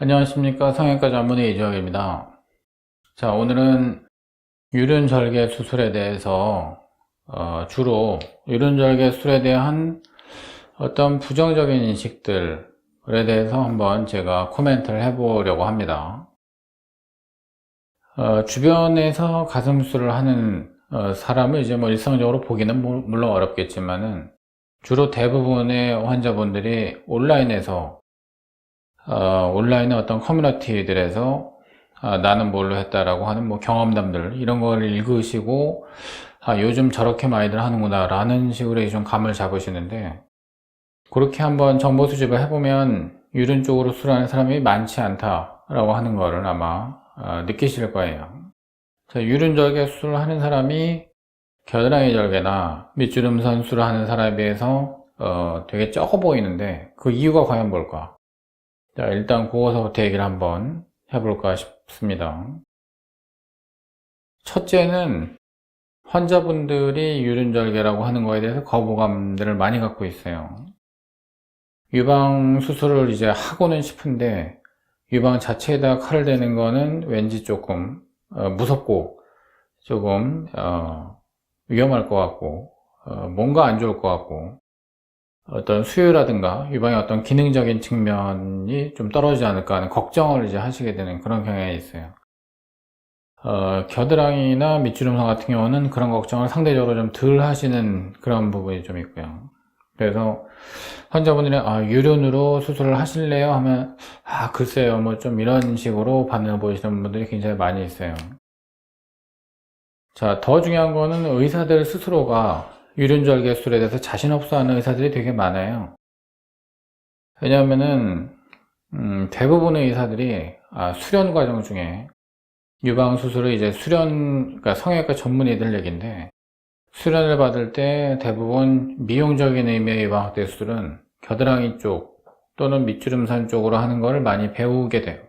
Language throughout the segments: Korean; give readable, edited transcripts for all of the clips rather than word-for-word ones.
안녕하십니까. 성형외과 전문의 이주혁입니다. 자, 오늘은 유륜절개 수술에 대해서 주로 유륜절개 수술에 대한 어떤 부정적인 인식들에 대해서 한번 제가 코멘트를 해보려고 합니다. 주변에서 가슴 수술을 하는 사람을 이제 뭐 일상적으로 보기는 물론 어렵겠지만은 주로 대부분의 환자분들이 온라인의 어떤 커뮤니티들에서 나는 뭘로 했다라고 하는 뭐 경험담들 이런 걸 읽으시고 요즘 저렇게 많이들 하는구나 라는 식으로 좀 감을 잡으시는데, 그렇게 한번 정보 수집을 해보면 유른 쪽으로 수술하는 사람이 많지 않다라고 하는 거를 아마 느끼실 거예요. 자, 유른 절개 수술을 하는 사람이 겨드랑이 절개나 밑주름선 수술을 하는 사람에 비해서 되게 적어 보이는데 그 이유가 과연 뭘까? 자, 일단 그거서부터 얘기를 한번 해볼까 싶습니다. 첫째는 환자분들이 유륜절개라고 하는 거에 대해서 거부감들을 많이 갖고 있어요. 유방 수술을 이제 하고는 싶은데 유방 자체에다 칼을 대는 거는 왠지 조금 무섭고 조금 위험할 것 같고 뭔가 안 좋을 것 같고 어떤 수요라든가 유방의 어떤 기능적인 측면이 좀 떨어지지 않을까 하는 걱정을 이제 하시게 되는 그런 경향이 있어요. 겨드랑이나 밑주름선 같은 경우는 그런 걱정을 상대적으로 좀 덜 하시는 그런 부분이 좀 있고요. 그래서 환자분들이 유륜으로 수술을 하실래요? 하면 글쎄요 뭐 좀 이런 식으로 반응을 보이시는 분들이 굉장히 많이 있어요. 자, 더 중요한 거는 의사들 스스로가 유륜절개 수술에 대해서 자신 없어 하는 의사들이 되게 많아요. 왜냐하면은 대부분의 의사들이 수련 과정 중에 유방 수술을 이제 그러니까 성형외과 전문의들 얘기인데, 수련을 받을 때 대부분 미용적인 의미의 유방 확대 수술은 겨드랑이 쪽 또는 밑주름선 쪽으로 하는 걸 많이 배우게 돼요.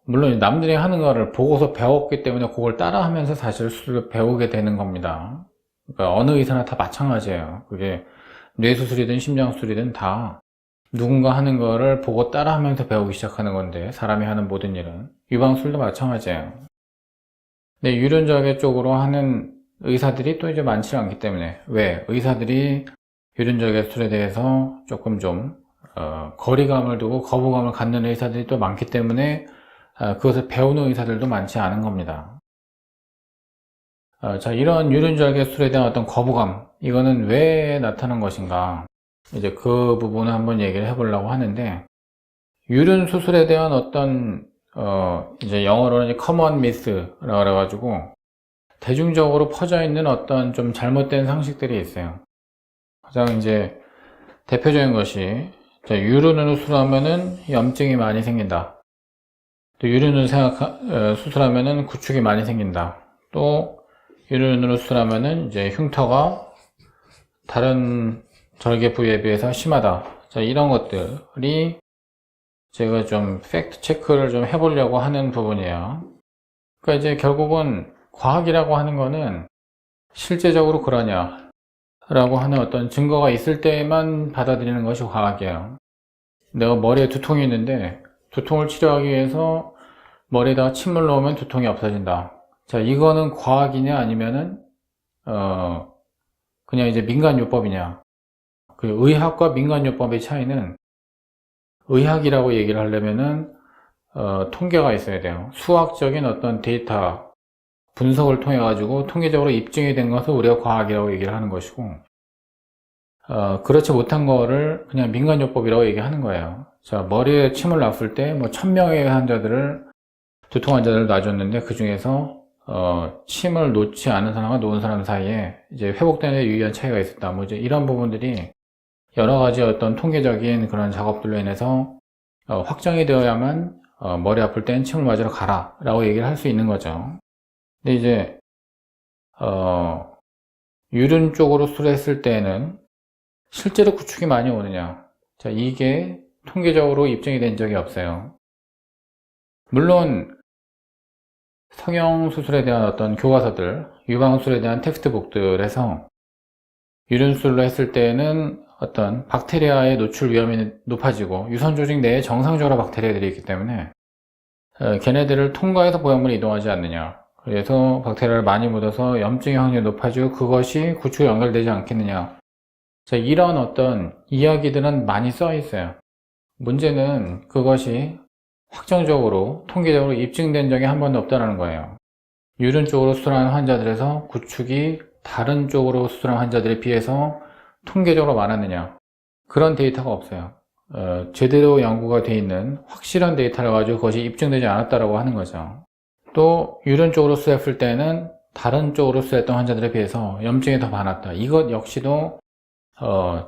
물론 남들이 하는 거를 보고서 배웠기 때문에 그걸 따라 하면서 사실 수술을 배우게 되는 겁니다. 그러니까 어느 의사나 다 마찬가지예요. 그게 뇌수술이든 심장수술이든 다 누군가 하는 거를 보고 따라 하면서 배우기 시작하는 건데, 사람이 하는 모든 일은 유방술도 마찬가지예요. 근데 유륜절개 쪽으로 하는 의사들이 또 이제 많지 않기 때문에, 왜 의사들이 유륜절개 수술에 대해서 조금 좀 거리감을 두고 거부감을 갖는 의사들이 또 많기 때문에 그것을 배우는 의사들도 많지 않은 겁니다. 자, 이런 유륜절개 수술에 대한 어떤 거부감, 이거는 왜 나타난 것인가, 이제 그 부분을 한번 얘기를 해보려고 하는데, 유륜 수술에 대한 어떤 이제 영어로는 이제 커먼 미스라고 그래가지고 대중적으로 퍼져 있는 어떤 좀 잘못된 상식들이 있어요. 가장 이제 대표적인 것이, 자, 유륜으로 수술하면은 염증이 많이 생긴다. 또 유륜으로 수술하면은 구축이 많이 생긴다. 또 유륜으로 수술하면은 이제 흉터가 다른 절개 부위에 비해서 심하다. 자, 이런 것들이 제가 좀 팩트 체크를 좀 해보려고 하는 부분이에요. 그러니까 이제 결국은 과학이라고 하는 거는 실제적으로 그러냐 라고 하는 어떤 증거가 있을 때만 받아들이는 것이 과학이에요. 내가 머리에 두통이 있는데 두통을 치료하기 위해서 머리에다가 침을 넣으면 두통이 없어진다. 자, 이거는 과학이냐 아니면은 그냥 이제 민간요법이냐. 그 의학과 민간요법의 차이는, 의학이라고 얘기를 하려면은 통계가 있어야 돼요. 수학적인 어떤 데이터 분석을 통해 가지고 통계적으로 입증이 된 것을 우리가 과학이라고 얘기를 하는 것이고, 그렇지 못한 거를 그냥 민간요법이라고 얘기하는 거예요. 자, 머리에 침을 놨을 때 뭐 1000명의 두통 환자들을 놔줬는데 그 중에서 침을 놓지 않은 사람과 놓은 사람 사이에 이제 회복되는 데 유의한 차이가 있었다. 뭐 이제 이런 부분들이 여러 가지 어떤 통계적인 그런 작업들로 인해서 확정이 되어야만 머리 아플 땐 침을 맞으러 가라 라고 얘기를 할 수 있는 거죠. 근데 이제 유륜 쪽으로 수술했을 때는 실제로 구축이 많이 오느냐, 자, 이게 통계적으로 입증이 된 적이 없어요. 물론 성형 수술에 대한 어떤 교과서들, 유방 수술에 대한 텍스트북들에서 유륜술로 했을 때는 어떤 박테리아의 노출 위험이 높아지고 유선 조직 내에 정상적으로 박테리아들이 있기 때문에 걔네들을 통과해서 보형물이 이동하지 않느냐. 그래서 박테리아를 많이 묻어서 염증의 확률이 높아지고 그것이 구축에 연결되지 않겠느냐. 자, 이런 어떤 이야기들은 많이 써 있어요. 문제는 그것이 확정적으로 통계적으로 입증된 적이 한 번도 없다는 거예요. 유륜 쪽으로 수술하는 환자들에서 구축이 다른 쪽으로 수술한 환자들에 비해서 통계적으로 많았느냐. 그런 데이터가 없어요. 제대로 연구가 되어 있는 확실한 데이터를 가지고 그것이 입증되지 않았다고 하는 거죠. 또 유륜 쪽으로 수술했을 때는 다른 쪽으로 수술했던 환자들에 비해서 염증이 더 많았다. 이것 역시도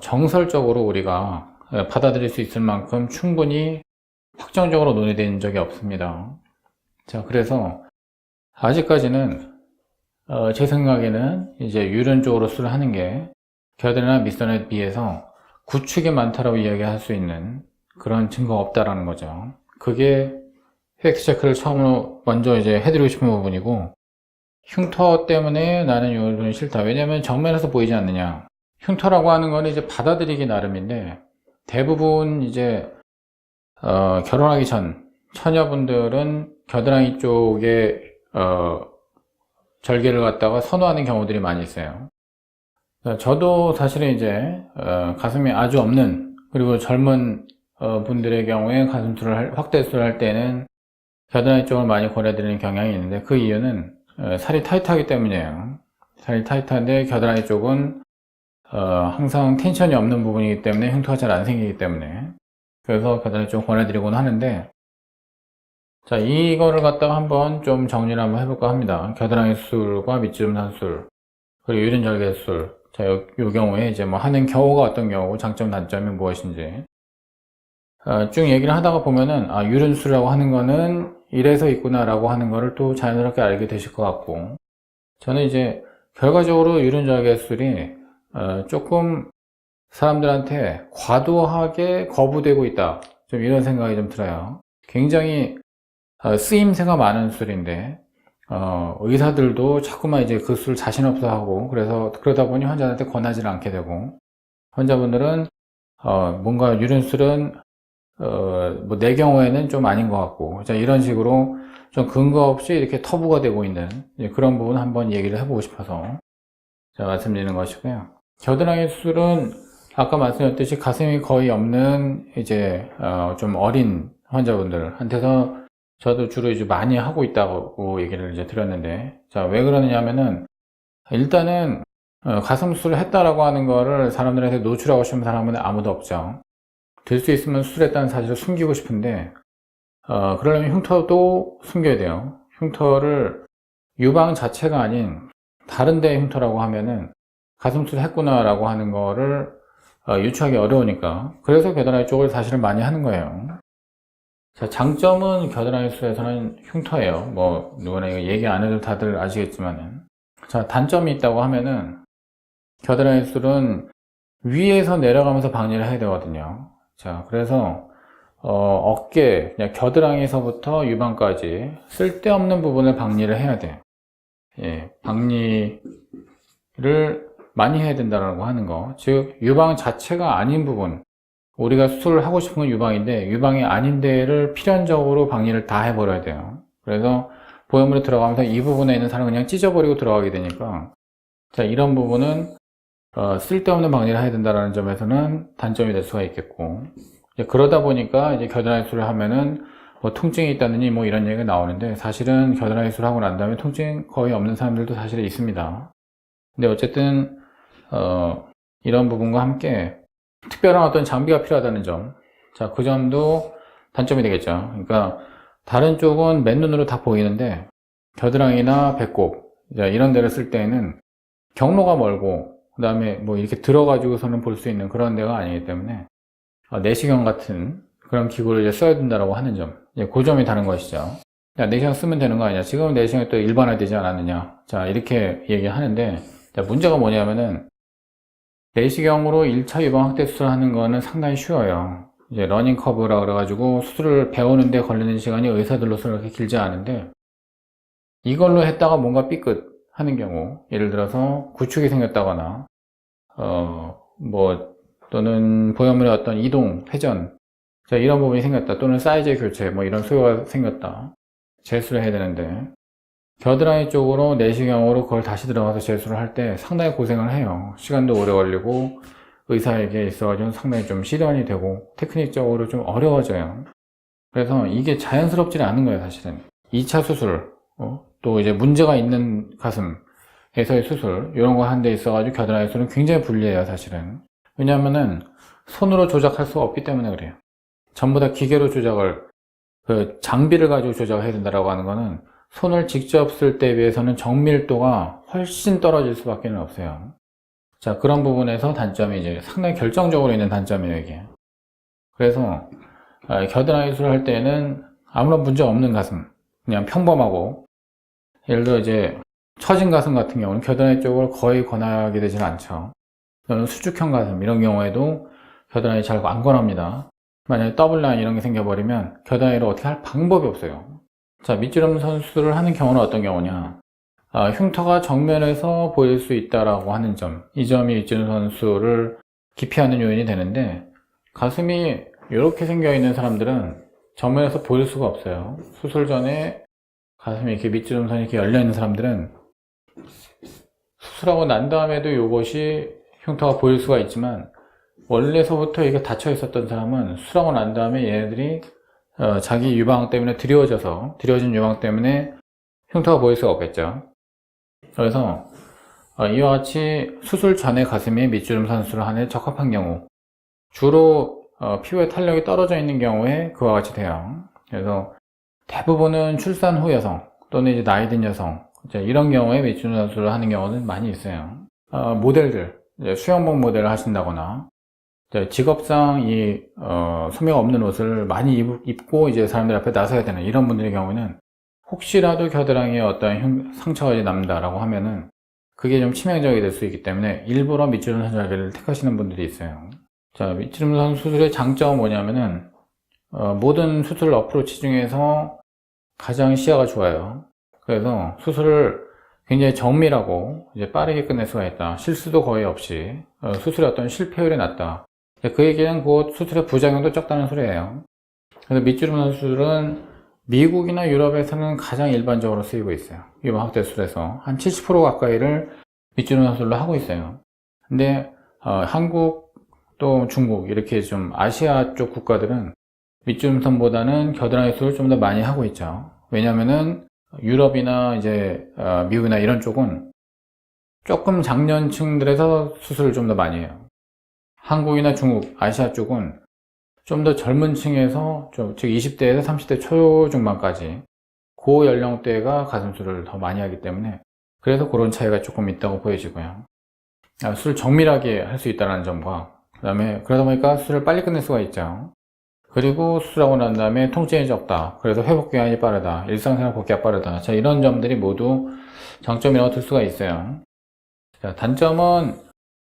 정설적으로 우리가 받아들일 수 있을 만큼 충분히 확정적으로 논의된 적이 없습니다. 자, 그래서 아직까지는 제 생각에는 이제 유륜 쪽으로 수술을 하는 게 겨드랑이나 밑선에 비해서 구축이 많다라고 이야기할 수 있는 그런 증거가 없다라는 거죠. 그게 팩트 체크를 처음으로 먼저 이제 해드리고 싶은 부분이고, 흉터 때문에 나는 유륜이 싫다. 왜냐면 정면에서 보이지 않느냐. 흉터라고 하는 거는 이제 받아들이기 나름인데, 대부분 이제 결혼하기 전 처녀분들은 겨드랑이 쪽에 절개를 갖다가 선호하는 경우들이 많이 있어요. 저도 사실은 이제 가슴이 아주 없는, 그리고 젊은 분들의 경우에 가슴술을 확대술을 할 때는 겨드랑이 쪽을 많이 권해드리는 경향이 있는데, 그 이유는 살이 타이트하기 때문이에요. 살이 타이트한데 겨드랑이 쪽은 항상 텐션이 없는 부분이기 때문에 흉터가 잘 안 생기기 때문에, 그래서 겨드랑이 쪽 권해드리곤 하는데, 자, 이거를 갖다가 한번 좀 정리를 한번 해볼까 합니다. 겨드랑이 수술과 밑주름 수술, 그리고 유륜 절개 수술. 자, 요 경우에 이제 뭐 하는 경우가 어떤 경우고 장점, 단점이 무엇인지 쭉 얘기를 하다가 보면은, 아, 유륜 수술이라고 하는 거는 이래서 있구나라고 하는 거를 또 자연스럽게 알게 되실 것 같고, 저는 이제 결과적으로 유륜 절개 수술이 조금 사람들한테 과도하게 거부되고 있다. 좀 이런 생각이 좀 들어요. 굉장히 쓰임새가 많은 수술인데, 의사들도 자꾸만 이제 그 수술 자신 없어 하고, 그래서 그러다 보니 환자한테 권하지를 않게 되고, 환자분들은 뭔가 유륜 수술은 뭐 내 경우에는 좀 아닌 것 같고, 자, 이런 식으로 좀 근거 없이 이렇게 터부가 되고 있는 그런 부분 한번 얘기를 해보고 싶어서 자, 말씀드리는 것이고요. 겨드랑이 수술은 아까 말씀드렸듯이 가슴이 거의 없는 이제 좀 어린 환자분들한테서 저도 주로 이제 많이 하고 있다고 얘기를 이제 드렸는데, 자, 왜 그러느냐면은 일단은 가슴 수술을 했다라고 하는 거를 사람들한테 노출하고 싶은 사람은 아무도 없죠. 될 수 있으면 수술했다는 사실을 숨기고 싶은데, 그러려면 흉터도 숨겨야 돼요. 흉터를 유방 자체가 아닌 다른 데의 흉터라고 하면은 가슴 수술 했구나라고 하는 거를 유추하기 어려우니까, 그래서 겨드랑이 쪽을 사실은 많이 하는 거예요. 자, 장점은 겨드랑이 수술에서는 흉터예요. 뭐 누구나 이거 얘기 안 해도 다들 아시겠지만은. 자, 단점이 있다고 하면은 겨드랑이 수술은 위에서 내려가면서 박리를 해야 되거든요. 자, 그래서 어깨, 그냥 겨드랑이에서부터 유방까지 쓸데없는 부분을 박리를 해야 돼. 예, 박리를 많이 해야 된다고 하는 거. 즉, 유방 자체가 아닌 부분. 우리가 수술을 하고 싶은 건 유방인데, 유방이 아닌 데를 필연적으로 박리를 다 해버려야 돼요. 그래서 보형물이 들어가면서 이 부분에 있는 살을 그냥 찢어버리고 들어가게 되니까, 자, 이런 부분은 쓸데없는 박리를 해야 된다는 점에서는 단점이 될 수가 있겠고, 이제 그러다 보니까 이제 겨드랑이 수술을 하면은 뭐 통증이 있다느니 뭐 이런 얘기가 나오는데, 사실은 겨드랑이 수술을 하고 난 다음에 통증 거의 없는 사람들도 사실 있습니다. 근데 어쨌든 이런 부분과 함께 특별한 어떤 장비가 필요하다는 점, 자, 그 점도 단점이 되겠죠. 그러니까 다른 쪽은 맨눈으로 다 보이는데 겨드랑이나 배꼽, 자, 이런 데를 쓸 때에는 경로가 멀고, 그 다음에 뭐 이렇게 들어가지고서는 볼 수 있는 그런 데가 아니기 때문에 내시경 같은 그런 기구를 이제 써야 된다고 하는 점, 그 점이 다른 것이죠. 야, 내시경 쓰면 되는 거 아니냐, 지금 내시경이 또 일반화되지 않았느냐, 자, 이렇게 얘기하는데, 자, 문제가 뭐냐면은 내시경으로 1차 유방 확대 수술하는 거는 상당히 쉬워요. 이제 러닝 커브라 그래가지고 수술을 배우는데 걸리는 시간이 의사들로서 그렇게 길지 않은데, 이걸로 했다가 뭔가 삐끗 하는 경우, 예를 들어서 구축이 생겼다거나 또는 보형물의 어떤 이동, 회전, 자, 이런 부분이 생겼다. 또는 사이즈의 교체, 이런 수요가 생겼다. 재수를 해야 되는데, 겨드랑이 쪽으로 내시경으로 그걸 다시 들어가서 재수를 할 때 상당히 고생을 해요. 시간도 오래 걸리고, 의사에게 있어가지고 상당히 좀 시련이 되고, 테크닉적으로 좀 어려워져요. 그래서 이게 자연스럽지 않은 거예요, 사실은. 2차 수술, 또 이제 문제가 있는 가슴에서의 수술, 이런 거 한 데 있어가지고 겨드랑이 수술은 굉장히 불리해요, 사실은. 왜냐면은 손으로 조작할 수가 없기 때문에 그래요. 전부 다 기계로 조작을, 장비를 가지고 조작을 해야 된다라고 하는 거는 손을 직접 쓸 때에 비해서는 정밀도가 훨씬 떨어질 수밖에 없어요. 자, 그런 부분에서 단점이 이제 상당히 결정적으로 있는 단점이에요, 이게. 그래서 겨드랑이 수술을 할 때는 아무런 문제 없는 가슴, 그냥 평범하고, 예를 들어 이제 처진 가슴 같은 경우는 겨드랑이 쪽을 거의 권하게 되지는 않죠. 또는 수축형 가슴 이런 경우에도 겨드랑이 잘 안 권합니다. 만약에 더블 라인 이런 게 생겨버리면 겨드랑이를 어떻게 할 방법이 없어요. 자, 밑주름선 수술을 하는 경우는 어떤 경우냐, 흉터가 정면에서 보일 수 있다라고 하는 점, 이 점이 밑주름선 수술을 기피하는 요인이 되는데, 가슴이 이렇게 생겨 있는 사람들은 정면에서 보일 수가 없어요. 수술 전에 가슴이 이렇게 밑주름선이 이렇게 열려 있는 사람들은 수술하고 난 다음에도 이것이 흉터가 보일 수가 있지만, 원래서부터 이게 닫혀 있었던 사람은 수술하고 난 다음에 얘네들이 자기 유방 때문에 드려진 유방 때문에 흉터가 보일 수가 없겠죠. 그래서 이와 같이 수술 전에 가슴에 밑주름선 수술을 하는 데 적합한 경우, 주로 피부의 탄력이 떨어져 있는 경우에 그와 같이 돼요. 그래서 대부분은 출산 후 여성 또는 이제 나이 든 여성, 이런 경우에 밑주름선 수술을 하는 경우는 많이 있어요. 모델들, 수영복 모델을 하신다거나, 직업상 이 소매가 없는 옷을 많이 입고 이제 사람들 앞에 나서야 되는 이런 분들의 경우는 혹시라도 겨드랑이에 어떤 상처가 이제 남는다라고 하면은 그게 좀 치명적이 될 수 있기 때문에 일부러 밑주름선 자기를 택하시는 분들이 있어요. 자, 밑주름선 수술의 장점은 뭐냐면은 모든 수술 어프로치 중에서 가장 시야가 좋아요. 그래서 수술을 굉장히 정밀하고 이제 빠르게 끝낼 수가 있다. 실수도 거의 없이 수술의 어떤 실패율이 낮다. 그 얘기는 그 수술의 부작용도 적다는 소리예요. 그래서 밑주름선 수술은 미국이나 유럽에서는 가장 일반적으로 쓰이고 있어요. 유방 확대 수술에서 한 70% 가까이를 밑주름선 수술로 하고 있어요. 근데 한국 또 중국 이렇게 좀 아시아 쪽 국가들은 밑주름선보다는 겨드랑이 수술을 좀 더 많이 하고 있죠. 왜냐면은 유럽이나 이제 미국이나 이런 쪽은 조금 장년층들에서 수술을 좀 더 많이 해요. 한국이나 중국, 아시아 쪽은 좀 더 젊은 층에서 즉 20대에서 30대 초중반까지 그 연령대가 가슴술을 더 많이 하기 때문에 그래서 그런 차이가 조금 있다고 보여지고요. 수술 정밀하게 할 수 있다는 점과 그러다 보니까 수술을 빨리 끝낼 수가 있죠. 그리고 수술하고 난 다음에 통증이 적다. 그래서 회복기간이 빠르다. 일상생활 복귀가 빠르다. 자, 이런 점들이 모두 장점이라고 들 수가 있어요. 자, 단점은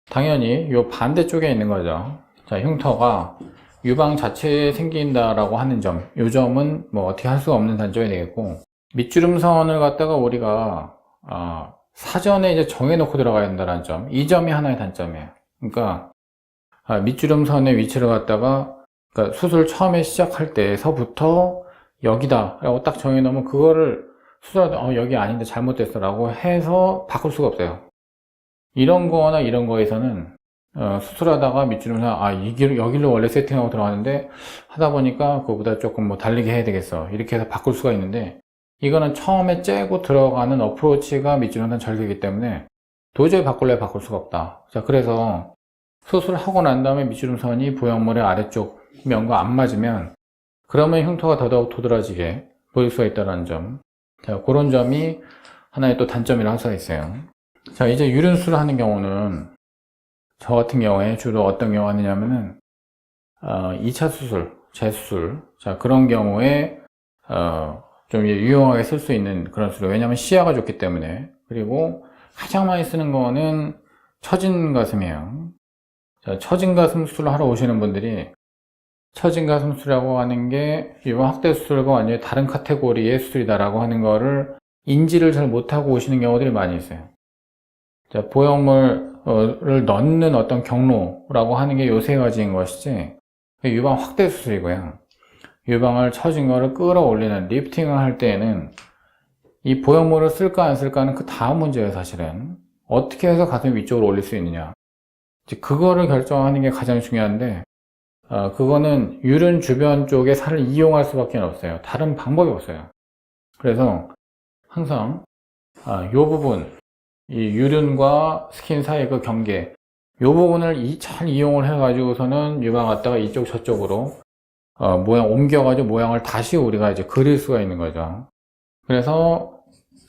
당연히 이 반대쪽에 있는 거죠. 자, 흉터가 유방 자체에 생긴다라고 하는 점. 이 점은 어떻게 할 수가 없는 단점이 되겠고, 밑주름선을 갖다가 우리가 사전에 이제 정해놓고 들어가야 된다는 점. 이 점이 하나의 단점이에요. 그러니까 밑주름선의 위치를 갖다가 수술 처음에 시작할 때서부터 여기다 라고 딱 정해놓으면 그거를 수술하다 여기 아닌데 잘못됐어 라고 해서 바꿀 수가 없어요. 이런 거나 이런 거에서는 수술하다가 밑주름선 여기로 원래 세팅하고 들어가는데 하다 보니까 그거보다 조금 달리게 해야 되겠어 이렇게 해서 바꿀 수가 있는데, 이거는 처음에 째고 들어가는 어프로치가 밑주름선 절개이기 때문에 도저히 바꿀래 바꿀 수가 없다. 자, 그래서 수술을 하고 난 다음에 밑주름선이 보형물의 아래쪽 면과 안 맞으면 그러면 흉터가 더더욱 도드라지게 보일 수가 있다는 점. 자, 그런 점이 하나의 또 단점이라 할 수가 있어요. 자, 이제 유륜수술을 하는 경우는 저 같은 경우에 주로 어떤 경우 하느냐면은 2차 수술, 재수술, 자, 그런 경우에 좀 유용하게 쓸 수 있는 그런 수술. 왜냐하면 시야가 좋기 때문에. 그리고 가장 많이 쓰는 거는 처진 가슴이에요. 자, 처진 가슴 수술을 하러 오시는 분들이 처진 가슴 수술이라고 하는 게 유방 확대 수술과 완전히 다른 카테고리의 수술이다라고 하는 거를 인지를 잘 못하고 오시는 경우들이 많이 있어요. 자, 보형물 넣는 어떤 경로라고 하는 게 요 세 가지인 것이지, 유방 확대 수술이고요. 유방을 처진 거를 끌어올리는 리프팅을 할 때에는 이 보형물을 쓸까 안 쓸까는 그 다음 문제예요. 사실은 어떻게 해서 가슴 위쪽으로 올릴 수 있느냐, 이제 그거를 결정하는 게 가장 중요한데, 그거는 유륜 주변 쪽에 살을 이용할 수밖에 없어요. 다른 방법이 없어요. 그래서 항상 요 부분, 이 유륜과 스킨 사이의 그 경계, 요 부분을 잘 이용을 해 가지고서는 유방 갖다가 이쪽 저쪽으로 모양 옮겨가지고 모양을 다시 우리가 이제 그릴 수가 있는 거죠. 그래서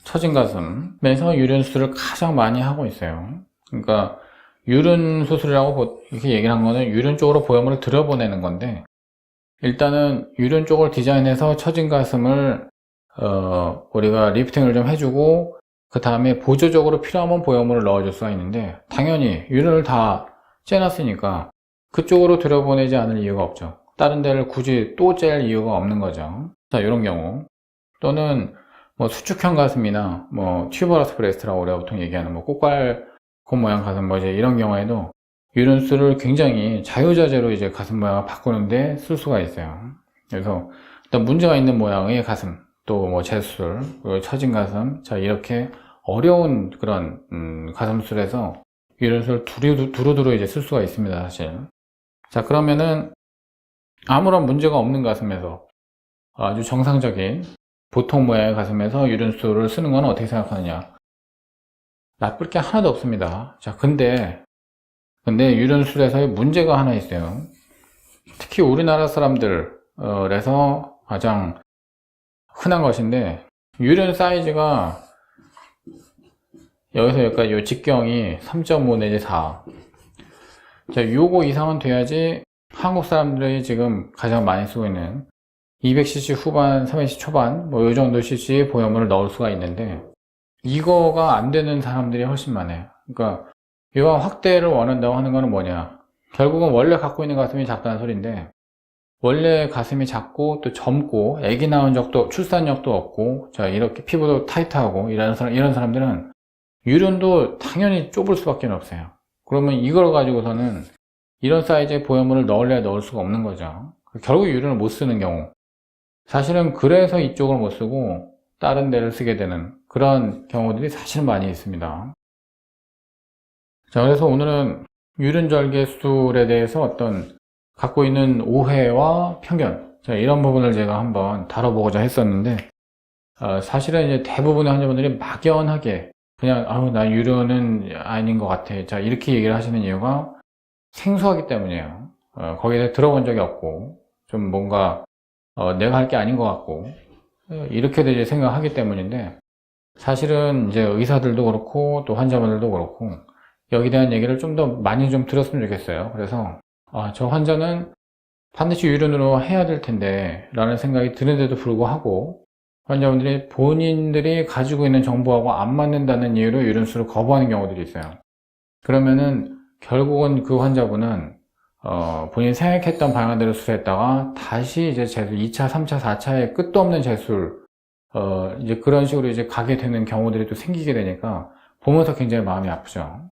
처진 가슴에서 유륜 수술을 가장 많이 하고 있어요. 그러니까 유륜 수술이라고 이렇게 얘기를 한 거는 유륜 쪽으로 보형물을 들여보내는 건데, 일단은 유륜 쪽을 디자인해서 처진 가슴을 우리가 리프팅을 좀 해주고, 그 다음에 보조적으로 필요하면 보형물을 넣어줄 수가 있는데, 당연히 유륜을 다 째놨으니까 그쪽으로 들여보내지 않을 이유가 없죠. 다른 데를 굳이 또 짤 이유가 없는 거죠. 자, 이런 경우, 또는 뭐 수축형 가슴이나 뭐 튜버러스 브레스트라고 우리가 보통 얘기하는 뭐 꽃갈 콧 모양 가슴 뭐 이제 이런 경우에도 유륜수를 굉장히 자유자재로 이제 가슴 모양을 바꾸는데 쓸 수가 있어요. 그래서 일단 문제가 있는 모양의 가슴, 또 뭐 재수술, 처진 가슴, 자, 이렇게 어려운 그런 가슴술에서 유륜수를 두루두루 이제 쓸 수가 있습니다, 사실. 자, 그러면은 아무런 문제가 없는 가슴에서, 아주 정상적인 보통 모양의 가슴에서 유륜수를 쓰는 건 어떻게 생각하느냐? 나쁠 게 하나도 없습니다. 자, 근데 유륜술에서의 문제가 하나 있어요. 특히 우리나라 사람들에서 가장 흔한 것인데, 유륜 사이즈가 여기서 여기까지 요 직경이 3.5 내지 4. 자, 요거 이상은 돼야지 한국 사람들이 지금 가장 많이 쓰고 있는 200cc 후반, 300cc 초반, 뭐 요 정도 cc 보형물을 넣을 수가 있는데, 이거가 안 되는 사람들이 훨씬 많아요. 그러니까 유방 확대를 원한다고 하는 거는 뭐냐, 결국은 원래 갖고 있는 가슴이 작다는 소리인데, 원래 가슴이 작고 또 젊고 아기 낳은 적도, 출산력도 없고, 자, 이렇게 피부도 타이트하고 이런 사람들은 유륜도 당연히 좁을 수밖에 없어요. 그러면 이걸 가지고서는 이런 사이즈의 보형물을 넣을래야 넣을 수가 없는 거죠. 결국 유륜을 못 쓰는 경우, 사실은 그래서 이쪽을 못 쓰고 다른 데를 쓰게 되는 그런 경우들이 사실 많이 있습니다. 자, 그래서 오늘은 유륜절개 수술에 대해서 어떤 갖고 있는 오해와 편견, 자, 이런 부분을 제가 한번 다뤄보고자 했었는데, 사실은 이제 대부분의 환자분들이 막연하게 그냥 나 유륜은 아닌 것 같아, 자, 이렇게 얘기를 하시는 이유가 생소하기 때문이에요. 거기에 들어본 적이 없고 좀 뭔가 내가 할 게 아닌 것 같고 이렇게 이제 생각하기 때문인데, 사실은 이제 의사들도 그렇고 또 환자분들도 그렇고 여기에 대한 얘기를 좀 더 많이 좀 들었으면 좋겠어요. 그래서 저 환자는 반드시 유륜으로 해야 될 텐데 라는 생각이 드는데도 불구하고 환자분들이 본인들이 가지고 있는 정보하고 안 맞는다는 이유로 유륜수를 거부하는 경우들이 있어요. 그러면은 결국은 그 환자분은 본인이 생각했던 방향대로 수술했다가 다시 이제 재술 2차, 3차, 4차에 끝도 없는 재술 이제 그런 식으로 이제 가게 되는 경우들이 또 생기게 되니까 보면서 굉장히 마음이 아프죠.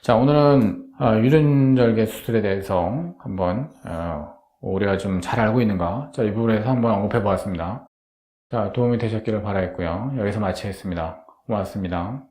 자, 오늘은 유륜절개 수술에 대해서 한번 우리가 좀 잘 알고 있는가, 자, 이 부분에서 한번 언급해 보았습니다. 자, 도움이 되셨기를 바라겠고요. 여기서 마치겠습니다. 고맙습니다.